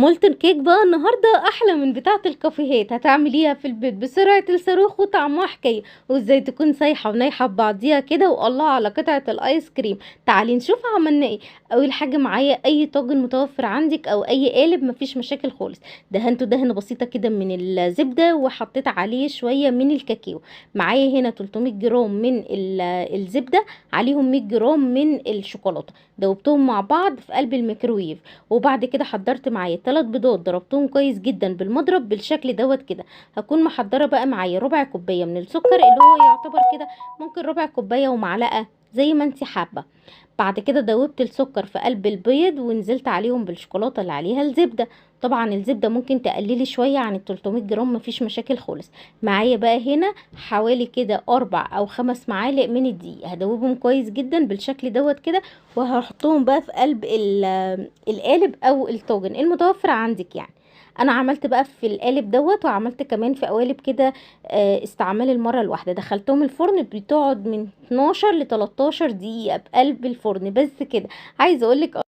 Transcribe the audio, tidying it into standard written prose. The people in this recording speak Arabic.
مولتن كيك بقى النهارده احلى من بتاعه الكافيهات. هتعمليها في البيت بسرعه الصاروخ وطعمها حكايه، وازاي تكون سايحه ونايحه ببعضيها كده. والله على قطعه الايس كريم. تعالي نشوف عملنا ايه. اول حاجه معايا اي طاجن متوفر عندك او اي قالب، مفيش مشاكل خالص. دهنته دهنه بسيطه كده من الزبده، وحطيت عليه شويه من الكاكاو. معايا هنا 300 جرام من الزبده، عليهم 100 جرام من الشوكولاته. دوبتهم مع بعض في قلب الميكرويف. وبعد كده حضرت معايا 3 بيضات، ضربتهم كويس جدا بالمضرب بالشكل دوت كده. هكون محضره بقى معايا ربع كوبايه من السكر، اللي هو يعتبر كده ممكن ربع كوبايه ومعلقه زي ما انت حابه. بعد كده دوبت السكر في قلب البيض، ونزلت عليهم بالشوكولاته اللي عليها الزبده. طبعا الزبده ممكن تقللي شويه عن ال 300 جرام، مفيش مشاكل خالص. معايا بقى هنا حوالي كده 4 أو 5 معالق من الدقيق، هدوبهم كويس جدا بالشكل دوت كده. وهحطهم بقى في قلب القالب او الطاجن المتوفر عندك يعني. انا عملت بقى في القالب دوت، وعملت كمان في قوالب كده استعمال المره الواحده. دخلتهم الفرن، بتقعد من 12 ل 13 دقيقه بقلب الفرن بس كده. عايزه اقولك